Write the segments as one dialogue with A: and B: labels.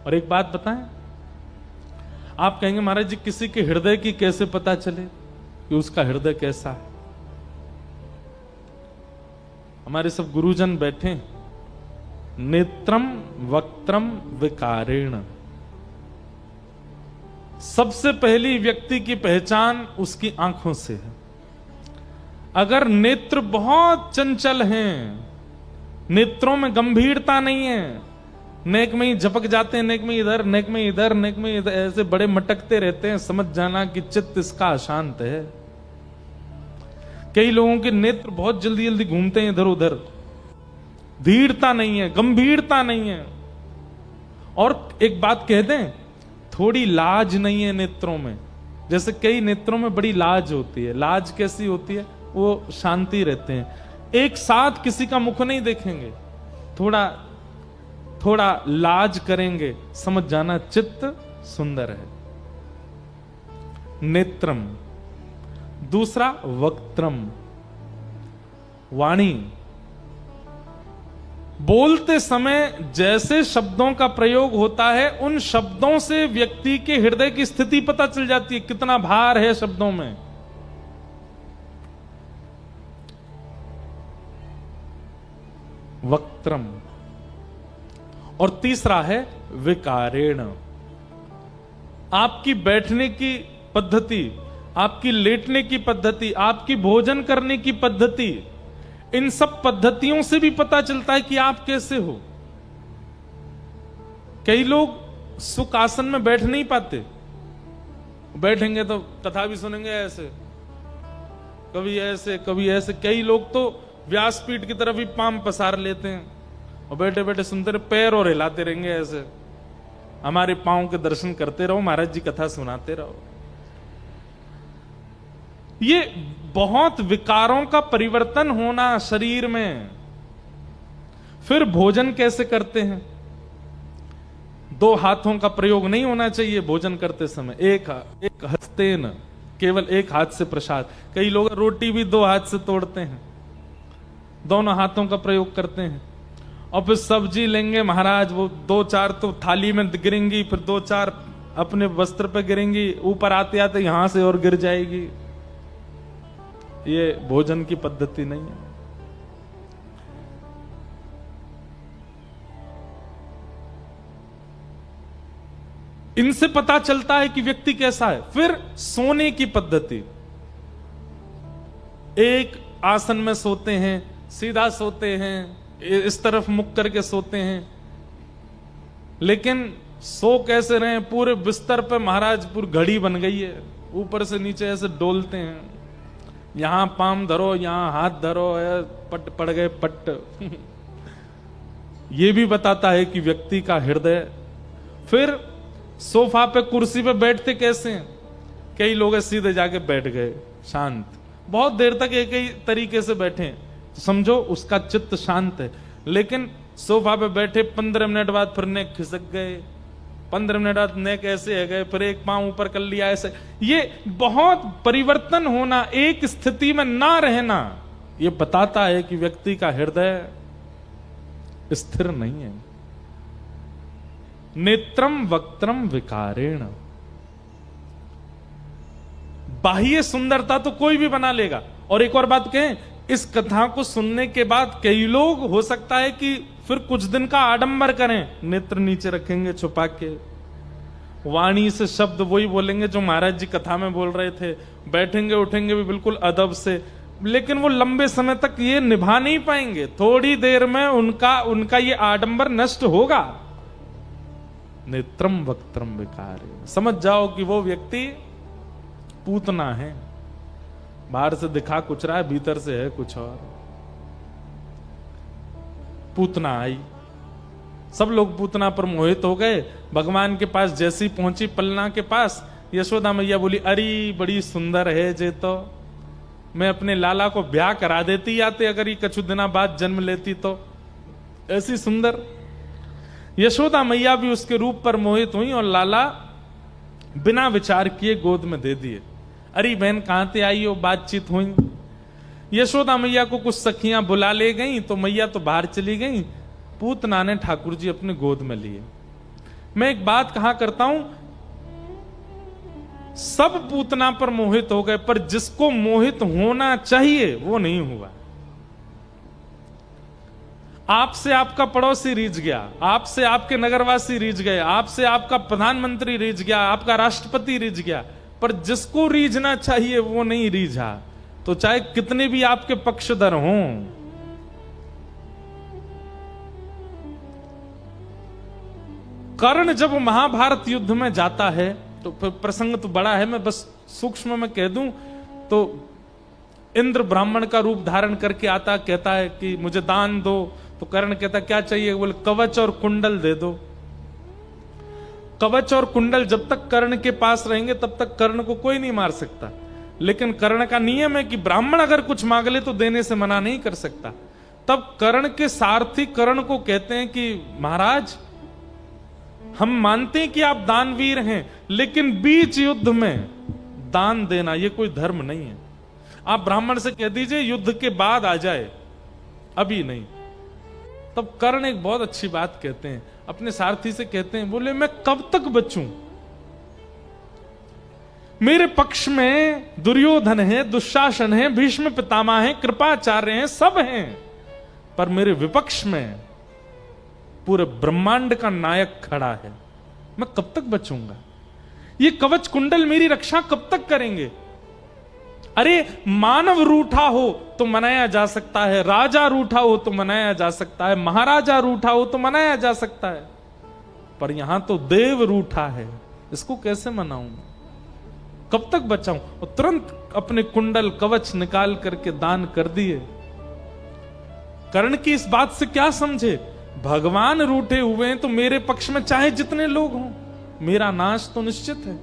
A: और एक बात बताएं, आप कहेंगे महाराज जी किसी के हृदय की कैसे पता चले कि उसका हृदय कैसा है? हमारे सब गुरुजन बैठे, नेत्रम वक्त्रम विकारेण। सबसे पहली व्यक्ति की पहचान उसकी आंखों से है। अगर नेत्र बहुत चंचल हैं, नेत्रों में गंभीरता नहीं है, नेक में ही झपक जाते हैं, नेक में इधर, नेक में इधर, नेक में इधर, ऐसे बड़े मटकते रहते हैं, समझ जाना कि चित्त इसका अशांत है। कई लोगों के नेत्र बहुत जल्दी जल्दी घूमते हैं इधर उधर, धीरता नहीं है, गंभीरता नहीं है। और एक बात कह दें, थोड़ी लाज नहीं है नेत्रों में। जैसे कई नेत्रों में बड़ी लाज होती है। लाज कैसी होती है? वो शांति रहते हैं, एक साथ किसी का मुख नहीं देखेंगे, थोड़ा थोड़ा लाज करेंगे, समझ जाना चित्त सुंदर है। नेत्रम। दूसरा वक्त्रम, वाणी। बोलते समय जैसे शब्दों का प्रयोग होता है, उन शब्दों से व्यक्ति के हृदय की स्थिति पता चल जाती है, कितना भार है शब्दों में। वक्त्रम। और तीसरा है विकारेण। आपकी बैठने की पद्धति, आपकी लेटने की पद्धति, आपकी भोजन करने की पद्धति, इन सब पद्धतियों से भी पता चलता है कि आप कैसे हो। कई लोग सुख आसन में बैठ नहीं पाते, बैठेंगे तो कथा भी सुनेंगे ऐसे, कभी ऐसे कभी ऐसे। कई लोग तो व्यासपीठ की तरफ ही पांव पसार लेते हैं और बैठे बैठे सुनते रहे, पैर और हिलाते रहेंगे ऐसे। हमारे पांव के दर्शन करते रहो, महाराज जी कथा सुनाते रहो। ये बहुत विकारों का परिवर्तन होना शरीर में। फिर भोजन कैसे करते हैं? दो हाथों का प्रयोग नहीं होना चाहिए भोजन करते समय। एक हस्तेन, केवल एक हाथ से प्रसाद। कई लोग रोटी भी दो हाथ से तोड़ते हैं, दोनों हाथों का प्रयोग करते हैं। और फिर सब्जी लेंगे महाराज, वो दो चार तो थाली में गिरेंगी, फिर दो चार अपने वस्त्र पे गिरेंगी, ऊपर आते आते यहां से और गिर जाएगी। ये भोजन की पद्धति नहीं है। इनसे पता चलता है कि व्यक्ति कैसा है। फिर सोने की पद्धति, एक आसन में सोते हैं, सीधा सोते हैं, इस तरफ मुख करके सोते हैं, लेकिन सो कैसे रहे? पूरे बिस्तर पे महाराज पूरी घड़ी बन गई है, ऊपर से नीचे ऐसे डोलते हैं, यहां पाम धरो, यहां हाथ धरो, पट पड़ गए पट। ये भी बताता है कि व्यक्ति का हृदय। फिर सोफा पे कुर्सी पे बैठते कैसे हैं? कई लोग सीधे जाके बैठ गए शांत, बहुत देर तक एक ही तरीके से बैठे, तो समझो उसका चित्त शांत है। लेकिन सोफा पे बैठे 15 मिनट बाद फिर नेक खिसक गए, 15 मिनट बाद नेक ऐसे है गए, फिर एक पांव ऊपर कर लिया ऐसे। ये बहुत परिवर्तन होना, एक स्थिति में ना रहना, ये बताता है कि व्यक्ति का हृदय स्थिर नहीं है। नेत्रम वक्त्रम विकारेण। बाह्य सुंदरता तो कोई भी बना लेगा। और एक और बात कहें, इस कथा को सुनने के बाद कई लोग हो सकता है कि फिर कुछ दिन का आडंबर करें, नेत्र नीचे रखेंगे छुपा के, वाणी से शब्द वही बोलेंगे जो महाराज जी कथा में बोल रहे थे, बैठेंगे उठेंगे भी बिल्कुल अदब से, लेकिन वो लंबे समय तक ये निभा नहीं पाएंगे। थोड़ी देर में उनका ये आडंबर नष्ट होगा। नेत्रम वक्त्रम विकारे। समझ जाओ कि वो व्यक्ति पूतना है, बाहर से दिखा कुछ रहा है, भीतर से है कुछ और। पूतना आई, सब लोग पूतना पर मोहित हो गए। भगवान के पास जैसी पहुंची पलना के पास, यशोदा मैया बोली, अरे बड़ी सुंदर है जे, तो मैं अपने लाला को ब्याह करा देती आते, अगर ये कछु दिना बाद जन्म लेती तो। ऐसी सुंदर यशोदा मैया भी उसके रूप पर मोहित हुई और लाला बिना विचार किए गोद में दे दिए। अरे बहन कहां से आई हो, बातचीत हुई। यशोदा मैया को कुछ सखियां बुला ले गई, तो मैया तो बाहर चली गई, पूतना ने ठाकुर जी अपने गोद में लिए। मैं एक बात कहा करता हूं, सब पूतना पर मोहित हो गए, पर जिसको मोहित होना चाहिए वो नहीं हुआ। आपसे आपका पड़ोसी रीझ गया, आपसे आपके नगरवासी रीझ गए, आपसे आपका प्रधानमंत्री रीझ गया, आपका राष्ट्रपति रीझ गया, पर जिसको रीझना चाहिए वो नहीं रीझा, तो चाहे कितने भी आपके पक्षधर हों। कर्ण जब महाभारत युद्ध में जाता है, तो प्रसंग तो बड़ा है, मैं बस सूक्ष्म में कह दूं तो इंद्र ब्राह्मण का रूप धारण करके आता, कहता है कि मुझे दान दो। तो कर्ण कहता क्या चाहिए? बोले कवच और कुंडल दे दो। कवच और कुंडल जब तक कर्ण के पास रहेंगे तब तक कर्ण को कोई नहीं मार सकता, लेकिन कर्ण का नियम है कि ब्राह्मण अगर कुछ मांग ले तो देने से मना नहीं कर सकता। तब कर्ण के सारथी कर्ण को कहते हैं कि महाराज, हम मानते हैं कि आप दानवीर हैं, लेकिन बीच युद्ध में दान देना ये कोई धर्म नहीं है। आप ब्राह्मण से कह दीजिए युद्ध के बाद आ जाए, अभी नहीं। तब कर्ण एक बहुत अच्छी बात कहते हैं, अपने सारथी से कहते हैं, बोले मैं कब तक बचूं? मेरे पक्ष में दुर्योधन है, दुशासन है, भीष्म पितामह है, कृपाचार्य हैं, सब हैं, पर मेरे विपक्ष में पूरे ब्रह्मांड का नायक खड़ा है, मैं कब तक बचूंगा? ये कवच कुंडल मेरी रक्षा कब तक करेंगे? अरे मानव रूठा हो तो मनाया जा सकता है, राजा रूठा हो तो मनाया जा सकता है, महाराजा रूठा हो तो मनाया जा सकता है, पर यहां तो देव रूठा है, इसको कैसे मनाऊं? कब तक बचाऊं? और तुरंत अपने कुंडल कवच निकाल करके दान कर दिए। कर्ण की इस बात से क्या समझे? भगवान रूठे हुए हैं तो मेरे पक्ष में चाहे जितने लोग हों, मेरा नाश तो निश्चित है।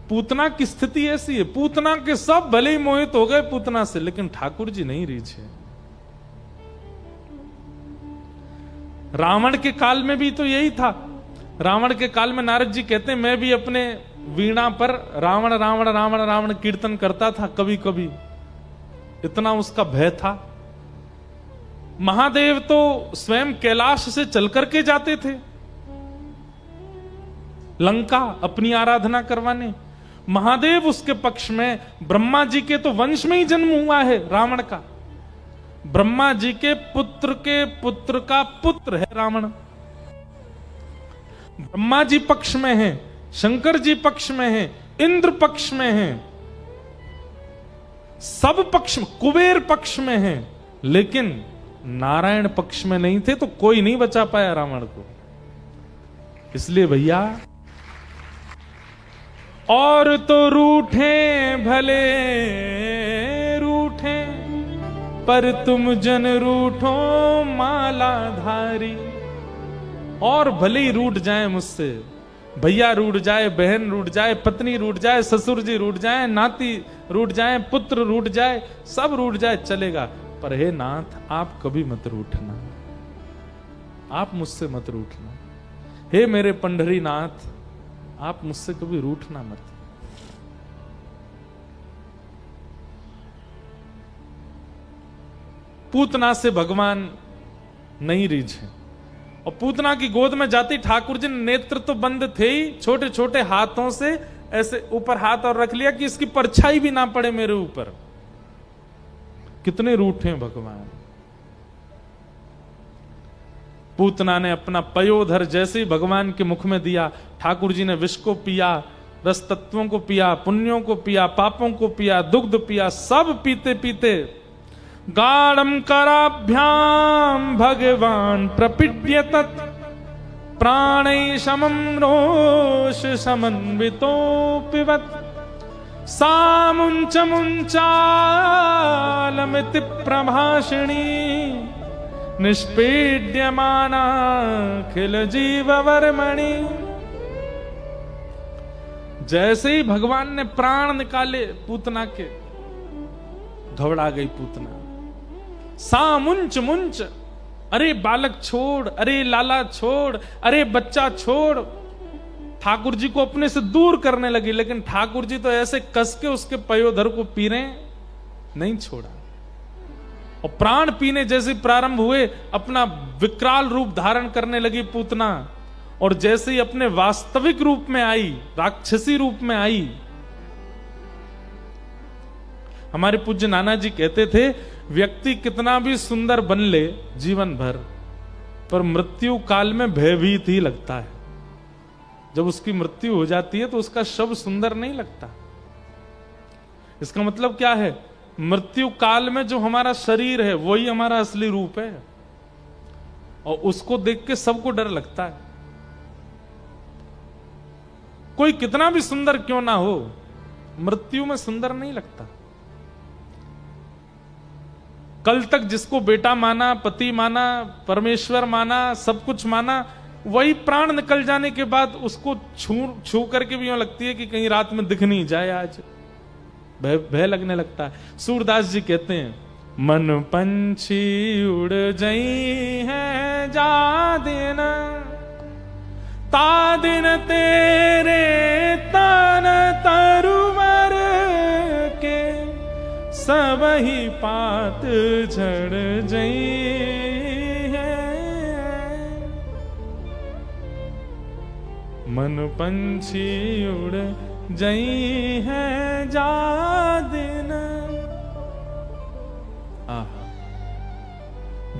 A: पूतना की स्थिति ऐसी है, पूतना के सब भले ही मोहित हो गए पूतना से, लेकिन ठाकुर जी नहीं रीझे। रावण के काल में भी तो यही था। रावण के काल में नारद जी कहते हैं, मैं भी अपने वीणा पर रावण रावण रावण रावण कीर्तन करता था कभी कभी, इतना उसका भय था। महादेव तो स्वयं कैलाश से चल करके जाते थे लंका अपनी आराधना करवाने। महादेव उसके पक्ष में, ब्रह्मा जी के तो वंश में ही जन्म हुआ है रावण का, ब्रह्मा जी के पुत्र का पुत्र है रावण। ब्रह्मा जी पक्ष में है, शंकर जी पक्ष में है, इंद्र पक्ष में है, सब पक्ष में, कुबेर पक्ष में है, लेकिन नारायण पक्ष में नहीं थे, तो कोई नहीं बचा पाया रावण को। इसलिए भैया, और तो रूठे भले रूठे, पर तुम जन रूठो मालाधारी। और भले ही रूठ जाए मुझसे, भैया रूठ जाए, बहन रूठ जाए, पत्नी रूठ जाए, ससुर जी रूठ जाए, नाती रूठ जाए, पुत्र रूठ जाए, सब रूठ जाए चलेगा, पर हे नाथ आप कभी मत रूठना, आप मुझसे मत रूठना। हे मेरे पंढरी नाथ, आप मुझसे कभी रूठना मत। पूतना से भगवान नहीं रीझे, और पूतना की गोद में जाती ठाकुर जी ने नेत्र तो बंद थे ही, छोटे छोटे हाथों से ऐसे ऊपर हाथ और रख लिया कि इसकी परछाई भी ना पड़े मेरे ऊपर। कितने रूठे भगवान। पूतना ने अपना पयोधर जैसे ही भगवान के मुख में दिया, ठाकुर जी ने विष को पिया, रस तत्वों को पिया, पुण्यों को पिया, पापों को पिया, दुग्ध पिया, सब पीते पीते गाढ़म कराभ्याम भगवान प्रपीड्य तत् प्राणै समं रोष समन्वितो पिबत सामुंच मुंचालमिति प्रभाषिणी निष्पीड्यमाना खिल जीववर्मणि। जैसे ही भगवान ने प्राण निकाले पूतना के, घबरा गई पूतना। सामुंच मुंच, अरे बालक छोड़, अरे लाला छोड़, अरे बच्चा छोड़, ठाकुर जी को अपने से दूर करने लगी, लेकिन ठाकुर जी तो ऐसे कस के उसके पयोधर को पी रहे, नहीं छोड़ा। और प्राण पीने जैसे प्रारंभ हुए, अपना विकराल रूप धारण करने लगी पूतना, और जैसे ही अपने वास्तविक रूप में आई, राक्षसी रूप में आई। हमारे पूज्य नाना जी कहते थे, व्यक्ति कितना भी सुंदर बन ले जीवन भर, पर मृत्यु काल में भयभीत ही लगता है। जब उसकी मृत्यु हो जाती है तो उसका शव सुंदर नहीं लगता। इसका मतलब क्या है? मृत्यु काल में जो हमारा शरीर है वही हमारा असली रूप है, और उसको देख के सबको डर लगता है। कोई कितना भी सुंदर क्यों ना हो, मृत्यु में सुंदर नहीं लगता। कल तक जिसको बेटा माना, पति माना, परमेश्वर माना, सब कुछ माना, वही प्राण निकल जाने के बाद उसको छू करके भी यूं लगती है कि कहीं रात में दिख नहीं जाए। आज भय लगने लगता है। सूरदास जी कहते हैं, मन पंछी उड़ जई है जा दिन, ता दिन तेरे तन तरुवर के, सब ही पात झड़ जई है। मन पंछी उड़ जई है जा दिन,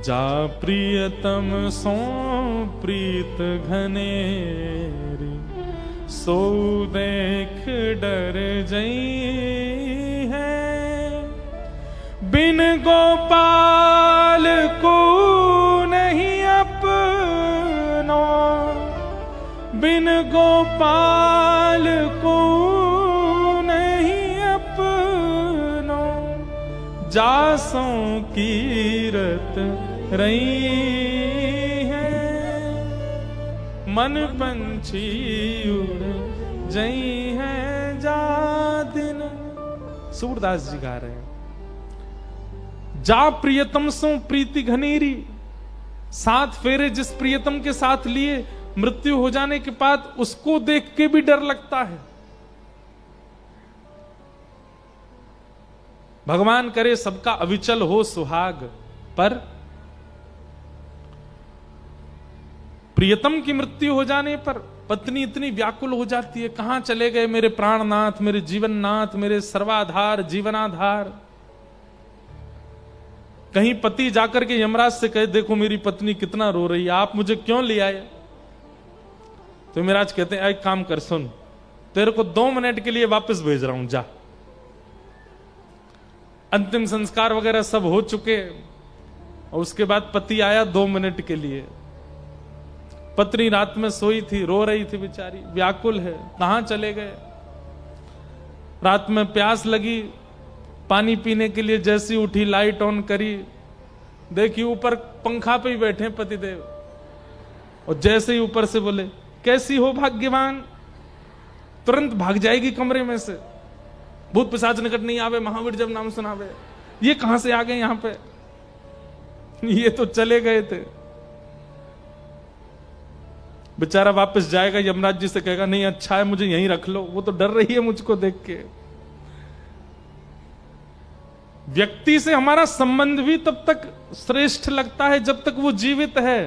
A: जा प्रियतम सो प्रीत घनेरी, सो देख डर जई है। बिन गोपाल को नहीं अपनो, बिन गोपाल को नहीं अपनो, जासों कीरत रही है। मन पंछी उड़ जई है जा दिन। सूरदास जी गा रहे हैं, जा प्रियतम सो प्रीति घनेरी। 7 फेरे जिस प्रियतम के साथ लिए, मृत्यु हो जाने के बाद उसको देख के भी डर लगता है। भगवान करे सबका अविचल हो सुहाग, पर प्रियतम की मृत्यु हो जाने पर पत्नी इतनी व्याकुल हो जाती है, कहां चले गए मेरे प्राणनाथ, मेरे जीवननाथ, मेरे सर्वाधार, जीवनाधार। कहीं पति जाकर के यमराज से कहे, देखो मेरी पत्नी कितना रो रही है, आप मुझे क्यों ले आए? तो यमराज कहते हैं, एक काम कर, सुन, तेरे को 2 मिनट के लिए वापस भेज रहा हूं, जा। अंतिम संस्कार वगैरह सब हो चुके, और उसके बाद पति आया 2 मिनट के लिए। पत्नी रात में सोई थी, रो रही थी बेचारी, व्याकुल है, कहां चले गए? रात में प्यास लगी, पानी पीने के लिए जैसी उठी, लाइट ऑन करी, देखी ऊपर पंखा पे ही बैठे पतिदेव, और जैसे ही ऊपर से बोले, कैसी हो भाग्यवान, तुरंत भाग जाएगी कमरे में से, भूत पिशाच निकट नहीं आवे, महावीर जब नाम सुनावे। ये कहां से आ गए यहां पे? ये तो चले गए थे। बेचारा वापस जाएगा, यमराज जी से कहेगा, नहीं अच्छा है मुझे यहीं रख लो, वो तो डर रही है मुझको देख के। व्यक्ति से हमारा संबंध भी तब तक श्रेष्ठ लगता है जब तक वो जीवित है।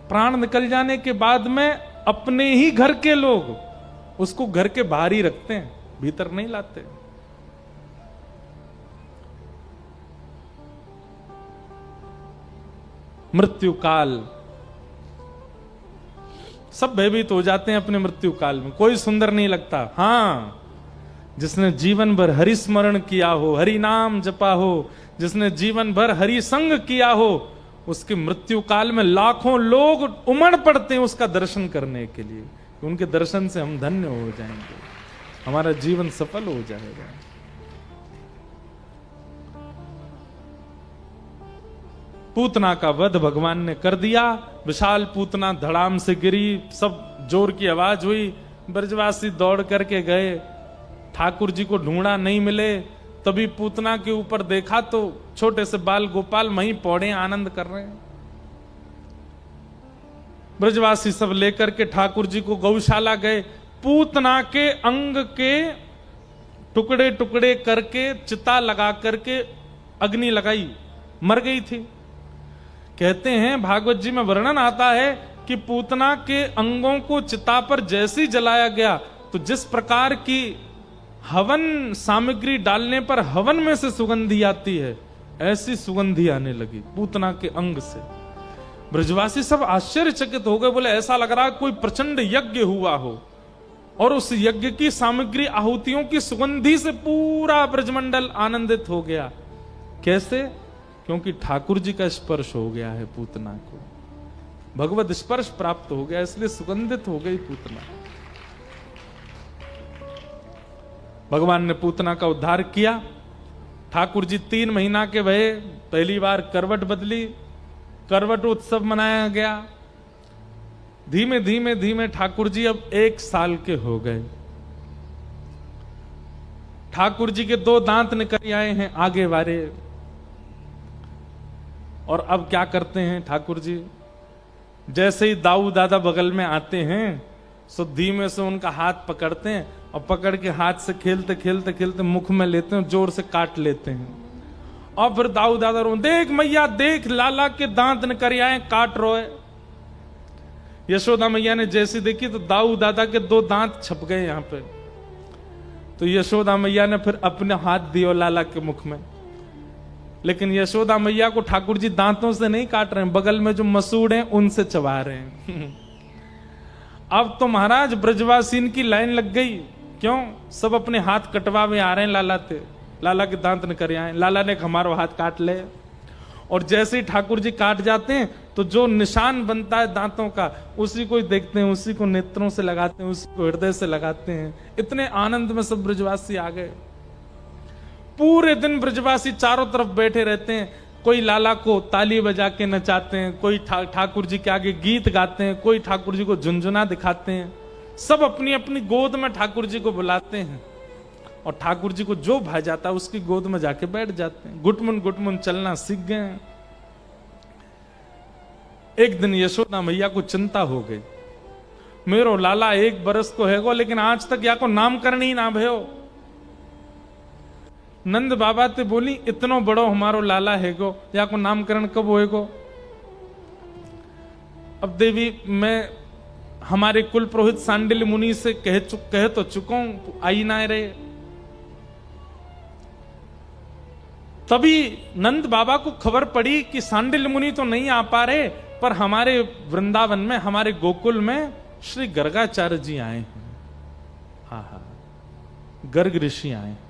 A: प्राण निकल जाने के बाद में अपने ही घर के लोग उसको घर के बाहर ही रखते हैं, भीतर नहीं लाते। मृत्यु काल, सब भयभीत हो जाते हैं अपने मृत्यु काल में, कोई सुंदर नहीं लगता। हां, जिसने जीवन भर हरि स्मरण किया हो, हरि नाम जपा हो, जिसने जीवन भर हरि संग किया हो, उसके मृत्यु काल में लाखों लोग उमड़ पड़ते हैं उसका दर्शन करने के लिए। उनके दर्शन से हम धन्य हो जाएंगे, हमारा जीवन सफल हो जाएगा। पूतना का वध भगवान ने कर दिया। विशाल पूतना धड़ाम से गिरी, सब जोर की आवाज हुई, ब्रजवासी दौड़ करके गए, ठाकुर जी को ढूंढा, नहीं मिले। तभी पूतना के ऊपर देखा तो छोटे से बाल गोपाल वहीं पौड़े आनंद कर रहे हैं। ब्रजवासी सब लेकर के ठाकुर जी को गौशाला गए। पूतना के अंग के टुकड़े टुकड़े करके चिता लगा करके अग्नि लगाई, मर गई थी। कहते हैं भागवत जी में वर्णन आता है कि पूतना के अंगों को चिता पर जैसे ही जलाया गया तो जिस प्रकार की हवन सामग्री डालने पर हवन में से सुगंधी आती है, ऐसी सुगंधी आने लगी पूतना के अंग से। ब्रजवासी सब आश्चर्यचकित हो गए, बोले ऐसा लग रहा कोई प्रचंड यज्ञ हुआ हो और उस यज्ञ की सामग्री आहुतियों की सुगंधी से पूरा ब्रजमंडल आनंदित हो गया। कैसे? क्योंकि ठाकुर जी का स्पर्श हो गया है पूतना को, भगवत स्पर्श प्राप्त हो गया, इसलिए सुगंधित हो गई पूतना। भगवान ने पूतना का उद्धार किया। ठाकुर जी 3 महीना के भये, पहली बार करवट बदली, करवट उत्सव मनाया गया। धीमे धीमे धीमे ठाकुर जी अब 1 साल के हो गए। ठाकुर जी के 2 दांत निकल आए हैं आगे वाले। और अब क्या करते हैं ठाकुर जी? जैसे ही दाऊ दादा बगल में आते हैं सो धीमे से उनका हाथ पकड़ते हैं और पकड़ के हाथ से खेलते खेलते खेलते मुख में लेते हैं, जोर से काट लेते हैं। और फिर दाऊ दादा रो, देख मैया देख, लाला के दांत निकल आए, काट रोए। यशोदा मैया ने जैसी देखी तो दाऊ दादा के 2 दांत छप गए यहां पे। तो यशोदा मैया ने फिर अपने हाथ दियो लाला के मुख में, लेकिन यशोदा मैया को ठाकुर जी दांतों से नहीं काट रहे हैं, बगल में जो मसूड़ हैं उनसे चबा रहे हैं। अब तो महाराज ब्रजवासीन की लाइन लग गई। क्यों? सब अपने हाथ कटवावे आ रहे हैं लाला थे, लाला के दांत निकल आए, लाला ने हमारा हाथ काट ले। और जैसे ही ठाकुर जी काट जाते हैं तो जो निशान बनता है दांतों का, उसी को देखते हैं, उसी को नेत्रों से लगाते हैं, उसी को हृदय से लगाते हैं। इतने आनंद में सब ब्रजवासी आ गए। पूरे दिन ब्रजवासी चारों तरफ बैठे रहते हैं, कोई लाला को ताली बजा के नचाते हैं, कोई ठाकुर जी के आगे गीत गाते हैं, कोई ठाकुर जी को झुनझुना दिखाते हैं। सब अपनी अपनी गोद में ठाकुर जी को बुलाते हैं और ठाकुर जी को जो भा जाता है उसकी गोद में जाके बैठ जाते हैं। गुटमुन चलना सीख गए हैं। एक दिन यशोदा मैया को चिंता हो गई, मेरो लाला 1 बरस को हैगो लेकिन आज तक या को नामकरण ही ना भयो। नंद बाबा ते बोली, इतनो बड़ो हमारो लाला हैगो, या को नामकरण कब होएगो? अब देवी मैं हमारे कुल पुरोहित सांडिल्य मुनि से कह तो चुका हूं, आई ना रहे। तभी नंद बाबा को खबर पड़ी कि सांडिल्य मुनि तो नहीं आ पा रहे, पर हमारे वृंदावन में, हमारे गोकुल में श्री गर्गाचार्य जी आए हैं। हाँ, गर्ग ऋषि आए हैं।